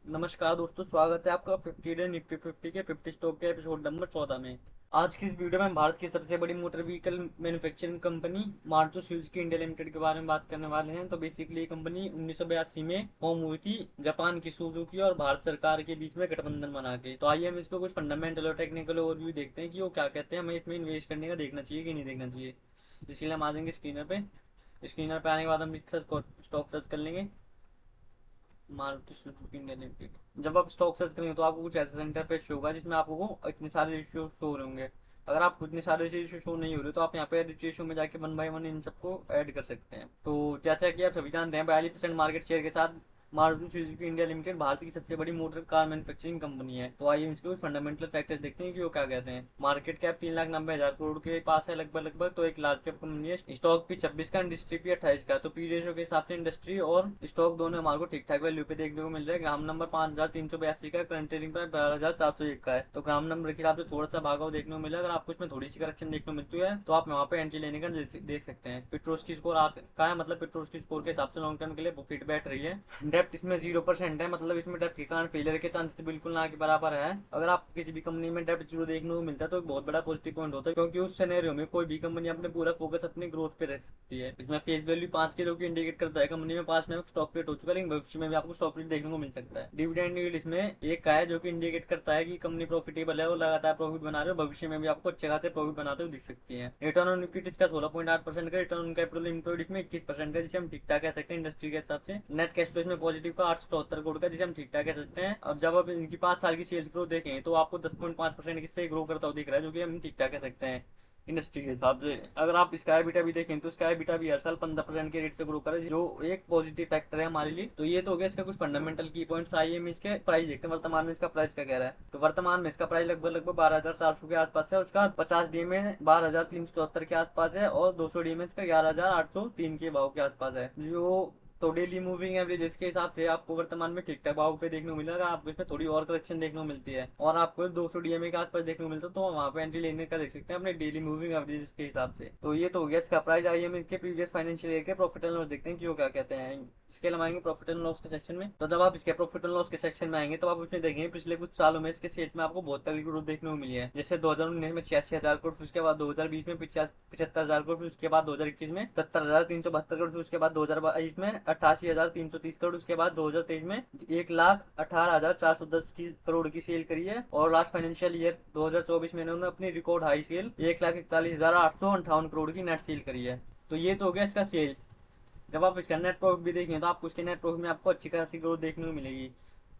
नमस्कार दोस्तों, स्वागत है आपका 50 डे निफ्टी 50 के 50 स्टॉक के एपिसोड नंबर 14 में। आज की इस वीडियो में हम भारत की सबसे बड़ी motor vehicle manufacturing company Maruti Suzuki India limited के बारे में बात करने वाले हैं। तो बेसिकली ये कंपनी 1982 में फॉर्म हुई थी जापान की सुजुकी और भारत सरकार के बीच में गठबंधन बना के। तो आइए हम इसको कुछ फंडामेंटल और टेक्निकल ओवरव्यू देखते हैं कि वो क्या कहते हैं, हमें इसमें इन्वेस्ट करने का देखना चाहिए कि नहीं देखना चाहिए। इसके लिए हम आ जाएंगे स्क्रीनर पे। स्क्रीनर पे आने के बाद हम इसका स्टॉक सर्च कर लेंगे, मारुति सुजुकी इंडिया लिमिटेड। जब आप स्टॉक सर्च करेंगे तो आपको कुछ ऐसा इंटरफेस शो होगा जिसमें आपको इतने सारे रेशियो शो हो रहे होंगे। अगर आपको इतने सारे रेशियो शो नहीं हो रहे तो आप यहाँ पे रेशियो में जाके वन बाय वन इन सबको ऐड कर सकते हैं। तो जैसा कि आप सभी जानते हैं, 42% मार्केट शेयर के साथ Maruti Suzuki India limited Bharat की सबसे बड़ी मोटर कार मैन्युफैक्चरिंग कंपनी है। तो आइए इसके कुछ फंडामेंटल फैक्टर्स देखते हैं कि वो क्या कहते हैं। मार्केट कैप 3,90,000 करोड़ के पास है लगभग। तो एक लार्ज कैप कंपनी है। स्टॉक भी 26 का, इंडस्ट्री भी 28 का। तो पी रेशियो के हिसाब से इंडस्ट्री और स्टॉक दोनों हमारे को ठीक ठाक वैल्यू पे देखने को मिल रहा है। ग्राम नंबर 5,382 का, करंट ट्रेडिंग प्राइस 12,401 का है। तो ग्राम नंबर के हिसाब से थोड़ा सा भागा हुआ देखने को मिला है। अगर आपको इसमें थोड़ी सी करेक्शन देखने को मिलती है तो आप वहाँ पे एंट्री लेने का देख सकते हैं। पेट्रोस की स्कोर का है, मतलब पेट्रोस की स्कोर के हिसाब से लॉन्ग टर्म के लिए फिट बैठ रही है। डेप्ट इसमें 0% है, मतलब इसमें डेप्ट के कारण फेलियर के चांसेस बिल्कुल ना के बराबर है। अगर आप किसी भी कंपनी में डेप्ट जीरो देखने को मिलता है तो एक बहुत बड़ा पॉजिटिव पॉइंट होता है, क्योंकि उस सिनेरियो में कोई भी कंपनी अपने पूरा फोकस अपनी ग्रोथ पे रख सकती है। इसमें फेस वैल्यू 5 के, जो कि इंडिकेट करता है कंपनी में 5 में स्टॉक रेट हो चुका है, लेकिन भविष्य में भी आपको स्टॉक रेट देखने को मिल सकता है। डिविडेंड यील्ड इसमें एक का है, जो कि इंडिकेट करता है कि कंपनी प्रॉफिटेबल है और लगातार प्रॉफिट बना रहे हो, भविष्य में भी आपको अच्छे खासे प्रॉफिट बनाते हुए दिख सकती है। रिटर्न ऑन इक्विटी इसका 16.8% का, रिटर्न ऑन कैपिटल एम्प्लॉयड इसमें 21% का, जिसे हम ठीक ठाक कह सकते हैं इंडस्ट्री के हिसाब से। नेट कैश फ्लो इसमें पॉजिटिव का 874 करोड़ का, जिसे हम ठीक ठाक कह सकते हैं। अब जब आप इनकी 5 साल की सेल्स ग्रोथ देखें तो आपको 10.5% किससे ग्रो करता हुआ दिख रहा है, जो कि हम ठीक ठाक कह सकते हैं इंडस्ट्री के हिसाब से। अगर आप स्काई बीटा भी देखें तो स्काई बीटा भी हर साल 15% के रेट से ग्रो करे, जो एक पॉजिटिव फैक्टर है हमारे लिए। तो ये तो हो गया इसका कुछ फंडामेंटल की पॉइंट्स। आइए हम इसके प्राइस देखते हैं, वर्तमान में इसका प्राइस क्या कह रहा है। तो वर्तमान में इसका प्राइस लगभग 12,400 के आसपास है। उसका 50 डी में 12,374 के आसपास है और 200 डी में इसका 11,803 के भाव के आसपास है। जो तो डेली मूविंग एवरेज के हिसाब से आपको वर्तमान में ठीक ठाक भाव पे देखने को मिलेगा। आपको इसमें थोड़ी और करेक्शन देखने को मिलती है और आपको 200 डीएमए के आसपास देखने को मिलता है, तो वहाँ पे एंट्री लेने का देख सकते हैं अपने डेली मूविंग एवरेज के हिसाब से। तो ये तो हो गया इसका प्राइस। आइए हम इसके प्रीवियस फाइनेंशियल ईयर के प्रॉफिट एंड लॉस देखते हैं कि वो क्या कहते हैं। इसके लिए हम आएंगे प्रॉफिट एंड लॉस के सेक्शन में। तो जब आप इसके प्रॉफिट एंड लॉस के सेक्शन में आएंगे तो आप उसमें देखेंगे पिछले कुछ सालों में इसके सेल्स में आपको बहुत तगड़ी ग्रोथ देखने को मिली है। जैसे 2019 में 86,000 करोड़, उसके बाद 2020 में 75,000 करोड़, उसके बाद 2021 में 70,372 करोड़, उसके बाद 2022 में 88,330 करोड़, उसके बाद 2023 में 1,18,410 करोड़ की सेल करी है। और लास्ट फाइनेंशियल ईयर 2024 में इन्होंने अपनी रिकॉर्ड हाई सेल 1,41,858 करोड़ की नेट सेल करी है। तो ये तो हो गया इसका सेल। जब आप इसका नेट प्रॉफिट भी देखेंगे तो आपको इसके नेट प्रॉफिट में आपको अच्छी खासी ग्रोथ देखने को मिलेगी।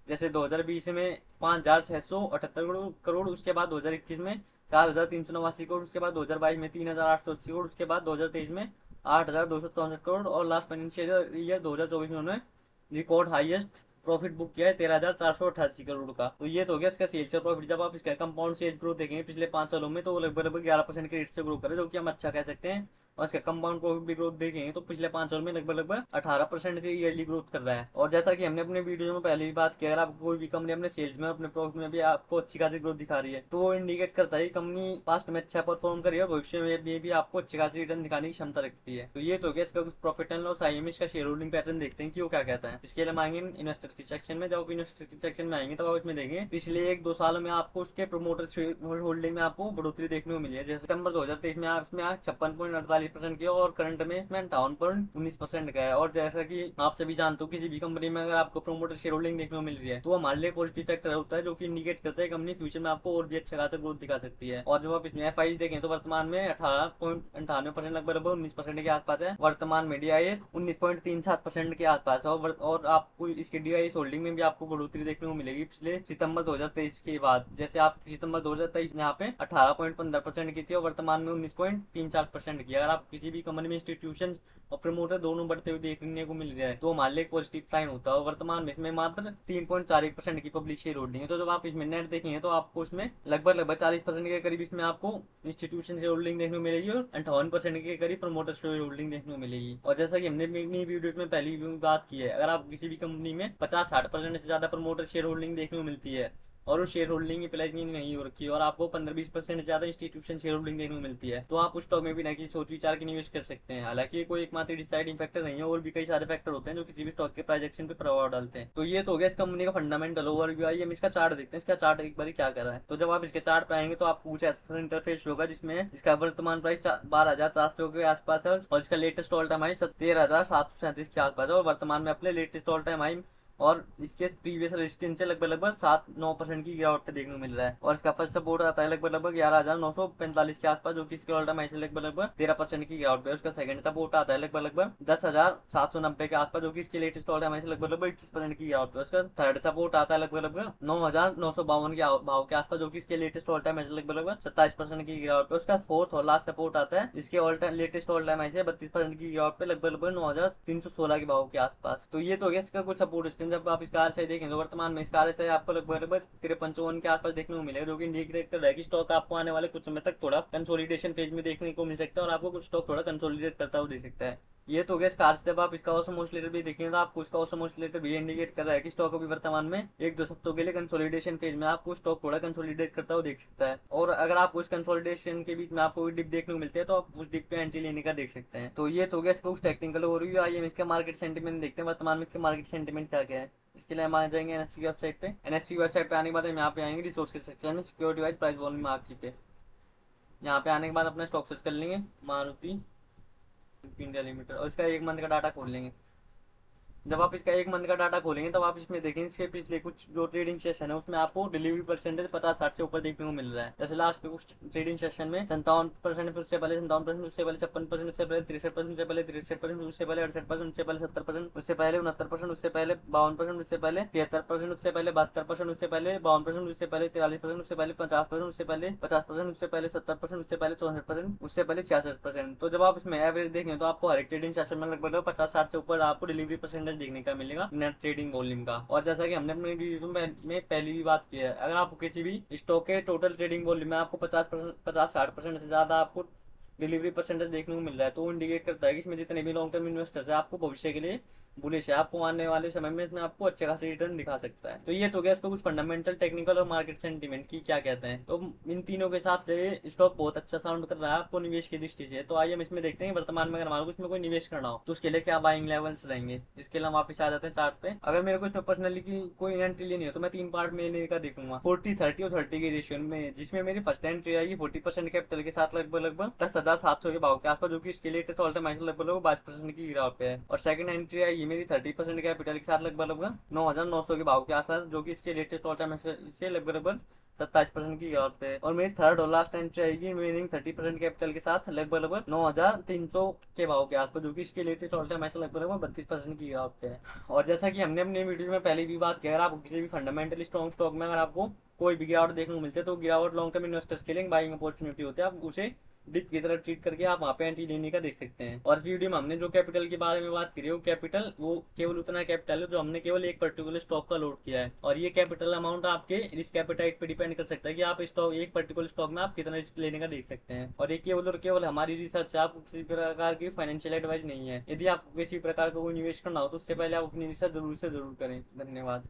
जैसे 2020 में 5,678 करोड़, उसके बाद 2021 में 4,389 करोड़, उसके बाद 2022 में 3,880 करोड़, उसके बाद 2023 में 8,264 करोड़ और लास्ट फाइनेंशियल ईयर 2024 में उन्होंने रिकॉर्ड हाईएस्ट प्रॉफिट बुक किया है 13,488 करोड़ का। तो ये तो हो गया इसका सेल्स और प्रॉफिट। जब आप इसका कंपाउंड सेल्स ग्रोथ देखेंगे पिछले 5 सालों में तो वो लगभग 11% के रेट से ग्रो करे, जो कि हम अच्छा कह सकते हैं। और इसका कंपाउंड प्रॉफिट भी ग्रोथ देखेंगे तो पिछले 5 साल में लगभग 18% से ईयरली ग्रोथ कर रहा है। और जैसा कि हमने अपने वीडियो में पहले भी बात किया, अगर आपको कोई भी कंपनी अपने सेल्स में अपने प्रॉफिट में भी आपको अच्छी खासी ग्रोथ दिखा रही है तो वो इंडिकेट करता है कि कंपनी पास्ट में अच्छा परफॉर्म करी है, भविष्य में भी आपको अच्छी खासी रिटर्न दिखाने की क्षमता रखती है। तो ये तो गया इसका कुछ प्रॉफिट एंड लॉस। आइए इसका शेयर होल्डिंग पैटर्न देखते हैं कि वो क्या कहता है। इसके लिए हम आएंगे इन्वेस्टर के सेक्शन में। जब आप इन्वेस्टर के सेक्शन में आएंगे तब आप इसमें देखेंगे पिछले 1-2 सालों में आपको उसके प्रोमोटर शेयर होल्डिंग में आपको बढ़ोतरी देखने को मिली है। जैसे सितंबर 2023 में आप इसमें 56.48% की और करंट में इसमें 58.19% का है। और जैसा कि आप सभी जानते हो किसी भी कंपनी में अगर आपको प्रोमोटर शेयर होल्डिंग देखने को मिल रही है तो हमारे लिए पॉजिटिव फैक्टर होता है, जो कि इंडिकेट करता है कंपनी फ्यूचर में आपको और भी अच्छा खासा ग्रोथ दिखा सकती है। और जब आप इसमें एफ देखें तो वर्तमान में 18.98% लगभग 19% के आसपास है। वर्तमान में डीआईएस 19.37% के आसपास है। और आपको इसके डीआईएस होल्डिंग में भी आपको बढ़ोतरी देखने को मिलेगी पिछले सितंबर 2023 के बाद। जैसे आप सितंबर 2023 में यहाँ पे 18.15% की थी और वर्तमान में 19.34% की। अगर आप किसी भी कंपनी में इंस्टीट्यूशन और प्रमोटर दोनों बढ़ते हुए देखने को मिल रहा है तो हमारे लिए पॉजिटिव साइन होता है। और वर्तमान में इसमें मात्र 3.41% की पब्लिक शेयर होल्डिंग है। तो जब आप इसमें नेट देखेंगे तो आपको इसमें लगभग 40% के करीब इसमें आपको इंस्टीट्यूशन शेयर होल्डिंग देखने को मिलेगी और 58% के करीब प्रमोटर शेयर होल्डिंग देखने को मिलेगी। और जैसा कि हमने अपनी वीडियो में पहली भी बात की है, अगर आप किसी भी कंपनी में 50-60% से ज्यादा प्रमोटर शेयर होल्डिंग देखने को मिलती है और वो शेयर होल्डिंग की प्लेजिंग नहीं हो रखी है और आपको 15-20% ज्यादा इंस्टीट्यूशन शेयर होल्डिंग देखने को मिलती है, तो आप उस स्टॉक में भी ना किसी सोच विचार के निवेश कर सकते हैं। हालांकि ये कोई एकमात्र डिसाइडिंग फैक्टर नहीं है, और भी कई सारे फैक्टर होते हैं जो किसी भी स्टॉक के प्राइस एक्शन पे प्रभाव डालते हैं। तो ये तो हो गया इस कंपनी का फंडामेंटल ओवरव्यू। आइए हम इसका चार्ट देखते हैं, इसका चार्ट एक बार क्या कर रहा है। तो जब आप इसके चार्ट पे आएंगे तो आपको कुछ ऐसा इंटरफेस होगा जिसमें इसका वर्तमान प्राइस 12,400 के आसपास है और इसका लेटेस्ट ऑल टाइम हाई 13,737 के आसपास है, और वर्तमान में अपने लेटेस्ट ऑल टाइम हाई और इसके प्रीवियस रेजिस्टेंस से लगभग 7-9% की गिरावट देखने को मिल रहा है। और इसका फर्स्ट सपोर्ट आता है लगभग 11,945 के आसपास, जो कि इसके ऑल टाइम हाई से लगभग 13% की गिरावट पे। उसका सेकंड सपोर्ट आता है लगभग 10,790 के आसपास, जो कि इसके लेटेस्ट ऑल टाइम हाई से लगभग 21% की गिरावट पे। उसका थर्ड सपोर्ट आता है लगभग 9,952 के भाव के आसपास, जो कि इसके लेटेस्ट ऑल टाइम हाई से लगभग 27% की गिरावट पे। उसका फोर्थ और लास्ट सपोर्ट आता है इसके all time latest all time high से 32% की गिरावट पे, लगभग 9,316 के भाव के आसपास। तो ये तो गया इसका कुछ सपोर्ट। जब आप इसका आरएसआई देखें तो वर्तमान में इसका आरएसआई आपको लगभग 53 के आसपास देखने को मिलेगा, जो कि इंडिकेट कर रहा है कि स्टॉक आपको आने वाले कुछ समय तक थोड़ा कंसोलिडेशन फेज में देखने को मिल सकता है और आपको कुछ स्टॉक थोड़ा कंसोलिडेट करता हुआ देख सकता है। ये तो गया इसका आरएसआई। जब आप इसका ऑसम ऑसिलेटर भी देखेंगे तो आपको इसका ऑसम ऑसिलेटर भी इंडिकेट कर रहा है कि स्टॉक अभी वर्तमान में 1-2 सप्ताह के लिए कंसोलिडेशन फेज में आपको स्टॉक थोड़ा कंसोलिडेट करता हुआ देख सकता है। और अगर आपको इस कंसोलिडेशन के बीच में आपको डिप देखने को मिलती है तो आप उस डिप पे एंट्री लेने का देख सकते हैं। तो ये तो गया इसका कुछ टेक्निकल ओवरव्यू। आइए हम इसका मार्केट सेंटीमेंट देखते हैं, वर्तमान में इसका मार्केट सेंटीमेंट क्या क्या है। इसके लिए हम आ जाएंगे एनएससी वेबसाइट पे। एनएससी वेबसाइट पे आने के बाद हम यहाँ पे आएंगे रिसोर्सेज सेक्शन में, security wise price volume market पे। यहाँ पे आने के बाद अपना स्टॉक सर्च कर लेंगे मारुति इंडिया लिमिटेड, और इसका 1 मंथ का डाटा खोल लेंगे। जब आप इसका 1 मंथ का डाटा खोलेंगे तब आप इसमें देखेंगे इसके पिछले कुछ जो ट्रेडिंग सेशन है उसमें आपको डिलीवरी परसेंटेज 50-60 से ऊपर देखने को मिल रहा है। जैसे लास्ट के कुछ ट्रेडिंग सेशन में 57%, फिर उससे पहले 57%, उससे पहले 56%, उससे पहले 63%, उससे पहले 63%, उससे पहले 68%, उससे पहले 70%, उससे पहले 69%, उससे पहले 52%, उससे पहले 73%, उससे पहले 72%, उससे पहले 52%, उससे पहले 43%, उससे पहले 50%, उससे पहले 50%, उससे पहले 70%, उससे पहले 64%, उससे पहले 66%। तो जब आप इसमें एवरेज देखें तो आपको हर एक ट्रेडिंग सेशन में लगभग 50-60 से ऊपर आपको डिलीवरी परसेंटेज देखने का मिलेगा नेट ट्रेडिंग वॉल्यूम का। और जैसा कि हमने अपने वीडियो में पहले भी बात की है, अगर आपको किसी भी स्टॉक के टोटल ट्रेडिंग वॉल्यूम में आपको 50-60% से ज्यादा आपको डिलीवरी परसेंटेज देखने को मिल रहा है, तो वो इंडिकेट करता है कि इसमें जितने भी लॉन्ग टर्म इन्वेस्टर्स है आपको भविष्य के लिए बुलिश है, आपको आने वाले समय में इसमें आपको अच्छे खासे रिटर्न दिखा सकता है। तो ये तो गया इसका कुछ फंडामेंटल, टेक्निकल और मार्केट सेंटीमेंट की क्या कहते हैं। तो इन तीनों के हिसाब से स्टॉक बहुत अच्छा साउंड कर रहा है आपको निवेश की दृष्टि से। तो आइए हम इसमें देखते हैं वर्तमान में अगर हमारे को इसमें कोई निवेश करना हो तो उसके लिए क्या बाइंग लेवल्स रहेंगे। इसके लिए हम वापस आ जाते हैं चार्ट पे। अगर मेरे को इसमें पर्सनली की कोई एंट्री लेनी हो तो मैं 3 पार्ट में लेने का देखूंगा, 40-30 और 30 की रेशियो में, जिसमें मेरी फर्स्ट एंट्री आएगी 40% कैपिटल के साथ लगभग 10,700 के भाव के आसपास, जो कि इसके लेटेस्ट ऑल टाइम हाई लगभग 22% की गिरावट पे है। और सेकंड एंट्री आएगी मेरी 30% कैपिटल के साथ लगभग 9,900 के भाव के आसपास, जो कि इसके लेटेस्ट ऑल टाइम से लगभग 27% की गिरावट पे है। और मेरी थर्ड और लास्ट एंट्री आएगी रिमेनिंग 30% कैपिटल के साथ लगभग 9,300 के भाव के आसपास, जो कि इसके लेटेस्ट ऑल टाइम ऐसा लगभग 32% की गिरावट पे है। और जैसा कि हमने अपने वीडियो में पहले भी बात किया, अगर आपको किसी भी फंडामेंटली स्ट्रॉन्ग स्टॉक में अगर आपको कोई भी गिरावट देखने को मिलती है तो गिरावट लॉन्ग टर्म इन्वेस्टर्स के लिए बाइंग अपॉर्चुनिटी होती है, आप उसे डिप की तरह ट्रीट करके आप वहाँ पे एंट्री लेने का देख सकते हैं। और इस वीडियो में हमने जो कैपिटल के बारे में बात करी है वो कैपिटल वो केवल उतना कैपिटल है जो हमने केवल एक पर्टिकुलर स्टॉक का लोड किया है, और ये कैपिटल अमाउंट आपके रिस्क एपेटाइट पे डिपेंड कर सकता है कि आप स्टॉक एक पर्टिकुलर स्टॉक में आप कितना रिस्क लेने का देख सकते हैं। और ये केवल और केवल हमारी रिसर्च है, आपको किसी प्रकार की फाइनेंशियल एडवाइस नहीं है। यदि आपको किसी प्रकार का कोई निवेश करना हो तो उससे पहले आप अपनी रिसर्च जरूर से जरूर करें। धन्यवाद।